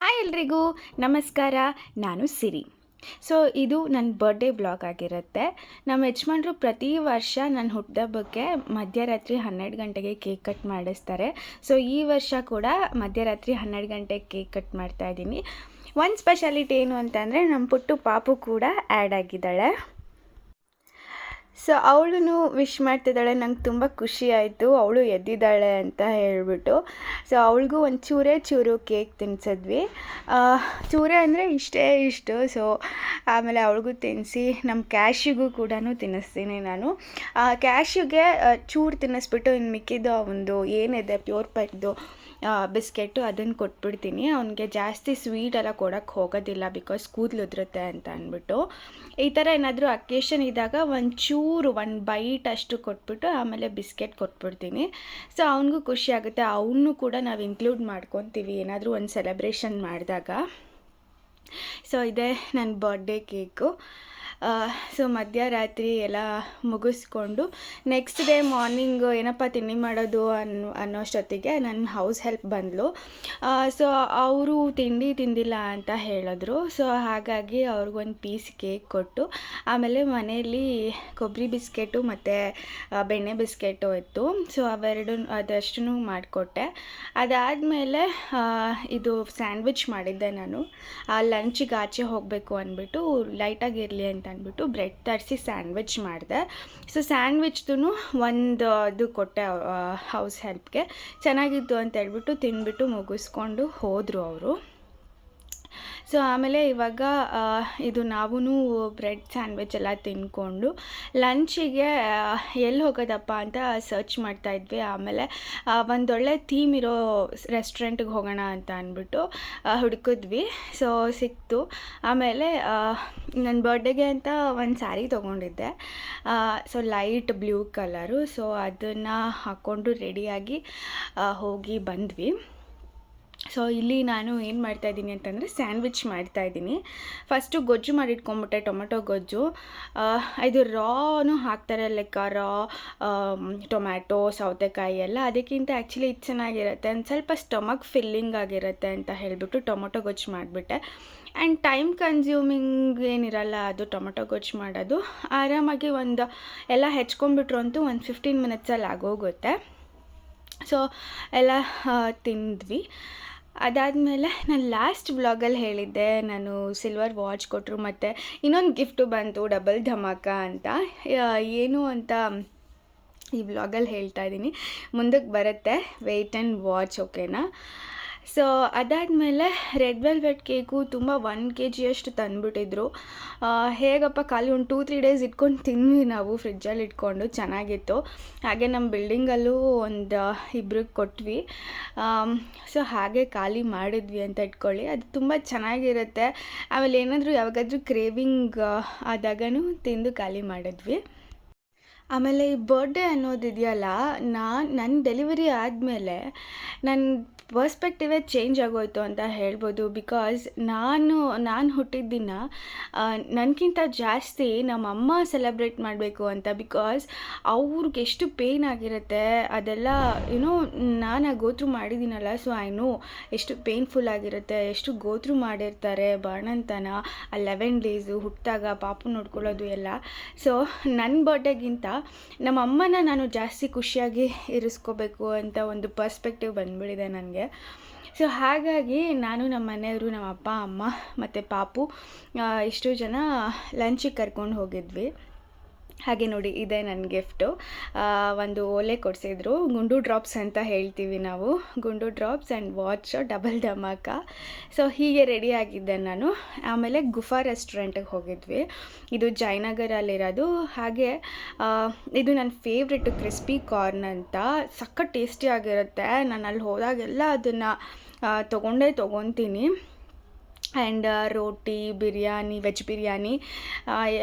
Hi ಎಲ್ರಿಗೂ ನಮಸ್ಕಾರ. ನಾನು ಸಿರಿ. ಸೊ ಇದು ನನ್ನ ಬರ್ಡೇ ವ್ಲಾಗ್ ಆಗಿರುತ್ತೆ. ನಮ್ಮ ಯಜಮಾನ್ರು ಪ್ರತಿ ವರ್ಷ ನನ್ನ ಹುಟ್ಟಿದಬ್ಬಕ್ಕೆ ಮಧ್ಯರಾತ್ರಿ 12 ಗಂಟೆಗೆ ಕೇಕ್ ಕಟ್ ಮಾಡಿಸ್ತಾರೆ. ಸೊ ಈ ವರ್ಷ ಕೂಡ ಮಧ್ಯರಾತ್ರಿ 12 ಗಂಟೆಗೆ ಕೇಕ್ ಕಟ್ ಮಾಡ್ತಾಯಿದ್ದೀನಿ. ಒಂದು ಸ್ಪೆಷಾಲಿಟಿ ಏನು ಅಂತಂದರೆ ನಮ್ಮ ಪುಟ್ಟು ಪಾಪು ಕೂಡ ಆ್ಯಡ್ ಆಗಿದ್ದಾಳೆ. ಸೊ ಅವಳು ವಿಶ್ ಮಾಡ್ತಿದ್ದಾಳೆ. ನಂಗೆ ತುಂಬ ಖುಷಿ ಆಯಿತು ಅವಳು ಎದ್ದಿದ್ದಾಳೆ ಅಂತ ಹೇಳಿಬಿಟ್ಟು. ಸೊ ಅವಳಿಗೂ ಒಂದು ಚೂರು ಕೇಕ್ ತಿನ್ನಿಸಿದ್ವಿ. ಚೂರೆ ಅಂದರೆ ಇಷ್ಟು. ಸೊ ಆಮೇಲೆ ಅವಳಿಗೂ ತಿನ್ನಿಸಿ ನಮ್ಮ ಕ್ಯಾಶಿಗೂ ಕೂಡ ತಿನ್ನಿಸ್ತೀನಿ ನಾನು. ಕ್ಯಾಶಿಗೆ ಚೂರು ತಿನ್ನಿಸ್ಬಿಟ್ಟು ಇನ್ನು ಮಿಕ್ಕಿದ್ದು ಒಂದು ಏನಿದೆ ಪ್ಯೂರ್ ಪೈಟ್ದು ಬಿಸ್ಕೆಟು ಅದನ್ನು ಕೊಟ್ಬಿಡ್ತೀನಿ. ಅವನಿಗೆ ಜಾಸ್ತಿ ಸ್ವೀಟ್ ಎಲ್ಲ ಕೊಡೋಕ್ಕೆ ಹೋಗೋದಿಲ್ಲ, ಬಿಕಾಸ್ ಕೂದಲು ಉದುರುತ್ತೆ ಅಂತ ಅಂದ್ಬಿಟ್ಟು. ಈ ಥರ ಏನಾದರೂ ಅಕೇಶನ್ ಇದ್ದಾಗ ಒಂದು ಬೈಟ್ ಅಷ್ಟು ಕೊಟ್ಬಿಟ್ಟು ಆಮೇಲೆ ಬಿಸ್ಕೆಟ್ ಕೊಟ್ಬಿಡ್ತೀನಿ. ಸೊ ಅವನಿಗೂ ಖುಷಿ ಆಗುತ್ತೆ. ಅವನು ಕೂಡ ನಾವು ಇನ್ಕ್ಲೂಡ್ ಮಾಡ್ಕೊತೀವಿ ಏನಾದರೂ ಒಂದು ಸೆಲೆಬ್ರೇಷನ್ ಮಾಡಿದಾಗ. ಸೊ ಇದೇ ನನ್ನ ಬರ್ಡೇ ಕೇಕು. ಸೊ ಮಧ್ಯರಾತ್ರಿ ಎಲ್ಲ ಮುಗಿಸ್ಕೊಂಡು ನೆಕ್ಸ್ಟ್ ಡೇ ಮಾರ್ನಿಂಗು ಏನಪ್ಪ ತಿಂಡಿ ಮಾಡೋದು ಅನ್ನೋಷ್ಟೊತ್ತಿಗೆ ನನ್ನ ಹೌಸ್ ಹೆಲ್ಪ್ ಬಂದಳು. ಸೊ ಅವರು ತಿಂಡಿ ತಿಂದಿಲ್ಲ ಅಂತ ಹೇಳಿದ್ರು. ಸೊ ಹಾಗಾಗಿ ಅವ್ರಿಗೊಂದು ಪೀಸ್ ಕೇಕ್ ಕೊಟ್ಟು ಆಮೇಲೆ ಮನೆಯಲ್ಲಿ ಕೊಬ್ಬರಿ ಬಿಸ್ಕೆಟು ಮತ್ತು ಬೆಣ್ಣೆ ಬಿಸ್ಕೆಟು ಇತ್ತು. ಸೊ ಅದಷ್ಟು ಮಾಡಿಕೊಟ್ಟೆ. ಅದಾದಮೇಲೆ ಇದು ಸ್ಯಾಂಡ್ವಿಚ್ ಮಾಡಿದ್ದೆ ನಾನು. ಲಂಚಿಗೆ ಆಚೆ ಹೋಗಬೇಕು ಅಂದ್ಬಿಟ್ಟು ಲೈಟಾಗಿರಲಿ ಅಂತ ಅಂದ್ಬಿಟ್ಟು ಬ್ರೆಡ್ ತರಿಸಿ ಸ್ಯಾಂಡ್ವಿಚ್ ಮಾಡಿದೆ. ಸೊ ಸ್ಯಾಂಡ್ವಿಚ್ದು ಇದು ಕೊಟ್ಟೆ ಹೌಸ್ ಹೆಲ್ಪ್ಗೆ. ಚೆನ್ನಾಗಿತ್ತು ಅಂತ ಹೇಳ್ಬಿಟ್ಟು ತಿಂದ್ಬಿಟ್ಟು ಮುಗಿಸ್ಕೊಂಡು ಹೋದರು ಅವರು. ಸೊ ಆಮೇಲೆ ಇವಾಗ ಇದು ನಾವೂ ಬ್ರೆಡ್ ಸ್ಯಾಂಡ್ವಿಚ್ ಎಲ್ಲ ತಿಂದ್ಕೊಂಡು ಲಂಚಿಗೆ ಎಲ್ಲಿ ಹೋಗೋದಪ್ಪ ಅಂತ ಸರ್ಚ್ ಮಾಡ್ತಾಯಿದ್ವಿ. ಆಮೇಲೆ ಒಂದೊಳ್ಳೆ ಥೀಮ್ ಇರೋ ರೆಸ್ಟೋರೆಂಟಿಗೆ ಹೋಗೋಣ ಅಂತ ಅಂದ್ಬಿಟ್ಟು ಹುಡುಕಿದ್ವಿ. ಸೊ ಸಿಕ್ತು. ಆಮೇಲೆ ನನ್ನ ಬರ್ಡೇಗೆ ಅಂತ ಒಂದು ಸ್ಯಾರಿ ತೊಗೊಂಡಿದ್ದೆ. So light blue colour. So ಅದನ್ನು ಹಾಕ್ಕೊಂಡು ರೆಡಿಯಾಗಿ ಹೋಗಿ ಬಂದ್ವಿ. ಸೊ ಇಲ್ಲಿ ನಾನು ಏನು ಮಾಡ್ತಾಯಿದ್ದೀನಿ ಅಂತಂದರೆ ಸ್ಯಾಂಡ್ವಿಚ್ ಮಾಡ್ತಾಯಿದ್ದೀನಿ. ಫಸ್ಟು ಗೊಜ್ಜು ಮಾಡಿಟ್ಕೊಂಬಿಟ್ಟೆ, ಟೊಮೆಟೊ ಗೊಜ್ಜು. ಇದು ರಾನು ಹಾಕ್ತಾರೆ, ಲೈಕ್ ರಾ ಟೊಮ್ಯಾಟೊ ಸೌತೆಕಾಯಿ ಎಲ್ಲ. ಅದಕ್ಕಿಂತ ಆ್ಯಕ್ಚುಲಿ ಇದು ಚೆನ್ನಾಗಿರುತ್ತೆ, ಒಂದು ಸ್ವಲ್ಪ ಸ್ಟಮಕ್ ಫಿಲ್ಲಿಂಗ್ ಆಗಿರುತ್ತೆ ಅಂತ ಹೇಳಿಬಿಟ್ಟು ಟೊಮೆಟೊ ಗೊಜ್ಜು ಮಾಡಿಬಿಟ್ಟೆ. ಆ್ಯಂಡ್ ಟೈಮ್ ಕನ್ಸ್ಯೂಮಿಂಗ್ ಏನಿರಲ್ಲ ಅದು ಟೊಮೆಟೊ ಗೊಜ್ಜು ಮಾಡೋದು. ಆರಾಮಾಗಿ ಎಲ್ಲ ಹೆಚ್ಕೊಂಡ್ಬಿಟ್ರು ಅಂತೂ ಒಂದು 15 ಮಿನಿಟ್ಸಲ್ಲಿ ಆಗೋಗುತ್ತೆ. ಸೊ ಎಲ್ಲ ತಿಂದ್ವಿ. ಅದಾದಮೇಲೆ ನಾನು ಲಾಸ್ಟ್ ವ್ಲಾಗಲ್ಲಿ ಹೇಳಿದ್ದೆ, ನಾನು ಸಿಲ್ವರ್ ವಾಚ್ ಕೊಟ್ಟರು ಮತ್ತು ಇನ್ನೊಂದು ಗಿಫ್ಟು ಬಂತು, ಡಬಲ್ ಧಮಾಕ ಅಂತ. ಏನು ಅಂತ ಈ ವ್ಲಾಗಲ್ಲಿ ಹೇಳ್ತಾ ಇದ್ದೀನಿ, ಮುಂದಕ್ಕೆ ಬರುತ್ತೆ. ವೆಯ್ಟ್ ಆ್ಯಂಡ್ ವಾಚ್, ಓಕೆನಾ? ಸೊ ಅದಾದಮೇಲೆ ರೆಡ್ ವೆಲ್ವೆಟ್ ಕೇಕು ತುಂಬ 1 kg ಅಷ್ಟು ತಂದುಬಿಟ್ಟಿದ್ರು. ಹೇಗಪ್ಪ ಖಾಲಿ ಒಂದು 2-3 ಡೇಸ್ ಇಟ್ಕೊಂಡು ತಿನ್ವಿ ನಾವು ಫ್ರಿಜ್ಜಲ್ಲಿ ಇಟ್ಕೊಂಡು. ಚೆನ್ನಾಗಿತ್ತು. ಹಾಗೆ ನಮ್ಮ ಬಿಲ್ಡಿಂಗಲ್ಲೂ ಒಂದು ಇಬ್ರಿಗೆ ಕೊಟ್ವಿ. ಸೊ ಹಾಗೆ ಖಾಲಿ ಮಾಡಿದ್ವಿ ಅಂತ ಇಟ್ಕೊಳ್ಳಿ. ಅದು ತುಂಬ ಚೆನ್ನಾಗಿರುತ್ತೆ. ಆಮೇಲೆ ಏನಾದರೂ ಯಾವಾಗಾದರೂ ಕ್ರೇವಿಂಗ್ ಆದಾಗೂ ತಿಂದು ಖಾಲಿ ಮಾಡಿದ್ವಿ. ಆಮೇಲೆ ಈ ಬರ್ಡೇ ಅನ್ನೋದಿದೆಯಲ್ಲ, ನನ್ನ ಡೆಲಿವರಿ ಆದಮೇಲೆ ನನ್ನ ಪರ್ಸ್ಪೆಕ್ಟಿವೇ ಚೇಂಜ್ ಆಗೋಯ್ತು ಅಂತ ಹೇಳ್ಬೋದು. ಬಿಕಾಸ್ ನಾನು ಹುಟ್ಟಿದ ದಿನ ನನಗಿಂತ ಜಾಸ್ತಿ ನಮ್ಮಮ್ಮ ಸೆಲೆಬ್ರೇಟ್ ಮಾಡಬೇಕು ಅಂತ. ಬಿಕಾಸ್ ಅವ್ರಿಗೆ ಎಷ್ಟು ಪೇಯ್ನ್ ಆಗಿರುತ್ತೆ ಅದೆಲ್ಲ ನಾನು ಗೋತ್ರು ಮಾಡಿದ್ದೀನಲ್ಲ. ಸೊ ಐ ನೋ ಎಷ್ಟು ಪೇಯ್ನ್ಫುಲ್ ಆಗಿರುತ್ತೆ, ಎಷ್ಟು ಗೋತ್ರು ಮಾಡಿರ್ತಾರೆ, ಬಾಣಂತನ 11 ಡೇಸು ಹುಟ್ಟಿದಾಗ ಪಾಪು ನೋಡ್ಕೊಳ್ಳೋದು ಎಲ್ಲ. ಸೊ ನನ್ನ ಬರ್ಡೇಗಿಂತ ನಮ್ಮ ಅಮ್ಮನ ನಾನು ಜಾಸ್ತಿ ಖುಷಿಯಾಗಿ ಇರಿಸ್ಕೋಬೇಕು ಅಂತ ಒಂದು ಪರ್ಸ್ಪೆಕ್ಟಿವ್ ಬಂದುಬಿಟ್ಟಿದೆ ನನಗೆ. ಸೊ ಹಾಗಾಗಿ ನಾನು ನಮ್ಮ ಮನೆಯವರು, ನಮ್ಮ ಅಪ್ಪ ಅಮ್ಮ ಮತ್ತು ಪಾಪು ಇಷ್ಟು ಜನ ಲಂಚಿಗೆ ಕರ್ಕೊಂಡು ಹೋಗಿದ್ವಿ. ಹಾಗೆ ನೋಡಿ, ಇದೆ ನನ್ನ ಗಿಫ್ಟು. ಒಂದು ಓಲೆ ಕೊಡಿಸಿದ್ರು, ಗುಂಡು ಡ್ರಾಪ್ಸ್ ಅಂತ ಹೇಳ್ತೀವಿ ನಾವು. ಗುಂಡು drops and watch, double dhamaka. So ಹೀಗೆ ರೆಡಿ ಆಗಿದ್ದೆ ನಾನು. ಆಮೇಲೆ ಗುಫಾ ರೆಸ್ಟೋರೆಂಟಿಗೆ ಹೋಗಿದ್ವಿ. ಇದು ಜಯನಗರಲ್ಲಿರೋದು. ಹಾಗೆ ಇದು ನನ್ನ ಫೇವ್ರೆಟ್ಟು, ಕ್ರಿಸ್ಪಿ ಕಾರ್ನ್ ಅಂತ. ಸಖತ್ ಟೇಸ್ಟಿಯಾಗಿರುತ್ತೆ. ನಾನು ಅಲ್ಲಿ ಹೋದಾಗೆಲ್ಲ ಅದನ್ನು ತೊಗೊತೀನಿ. ಆ್ಯಂಡ್ ರೋಟಿ, ಬಿರಿಯಾನಿ, ವೆಜ್ ಬಿರಿಯಾನಿ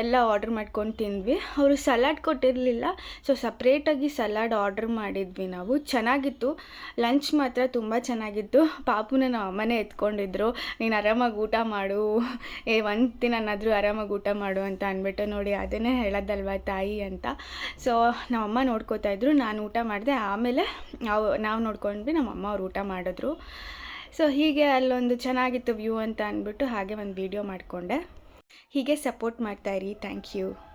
ಎಲ್ಲ ಆರ್ಡ್ರ್ ಮಾಡ್ಕೊಂಡು ತಿಂದ್ವಿ. ಅವರು ಸಲಾಡ್ ಕೊಟ್ಟಿರಲಿಲ್ಲ. ಸೊ ಸಪ್ರೇಟಾಗಿ ಸಲಾಡ್ ಆರ್ಡ್ರ್ ಮಾಡಿದ್ವಿ ನಾವು. ಚೆನ್ನಾಗಿತ್ತು. ಲಂಚ್ ಮಾತ್ರ ತುಂಬ ಚೆನ್ನಾಗಿತ್ತು. ಪಾಪುನ ನಮ್ಮ ಅಮ್ಮನೇ ಎತ್ಕೊಂಡಿದ್ರು, ನೀನು ಆರಾಮಾಗಿ ಊಟ ಮಾಡು, ಒಂದು ದಿನನಾದರೂ ಆರಾಮಾಗಿ ಊಟ ಮಾಡು ಅಂತ ಅಂದ್ಬಿಟ್ಟು. ನೋಡಿ, ಅದನ್ನೇ ಹೇಳೋದಲ್ವ ತಾಯಿ ಅಂತ. ಸೊ ನಮ್ಮಮ್ಮ ನೋಡ್ಕೋತಾಯಿದ್ರು, ನಾನು ಊಟ ಮಾಡಿದೆ. ಆಮೇಲೆ ನಾವು ನೋಡ್ಕೊಂಡ್ವಿ, ನಮ್ಮಮ್ಮ ಅವ್ರು ಊಟ ಮಾಡಿದ್ರು. ಸೊ ಹೀಗೆ ಅಲ್ಲೊಂದು ಚೆನ್ನಾಗಿತ್ತು ವ್ಯೂ ಅಂತ ಅಂದ್ಬಿಟ್ಟು ಹಾಗೆ ಒಂದು ವೀಡಿಯೋ ಮಾಡಿಕೊಂಡೆ. ಹೀಗೆ ಸಪೋರ್ಟ್ ಮಾಡ್ತಾಯಿರಿ. Thank you.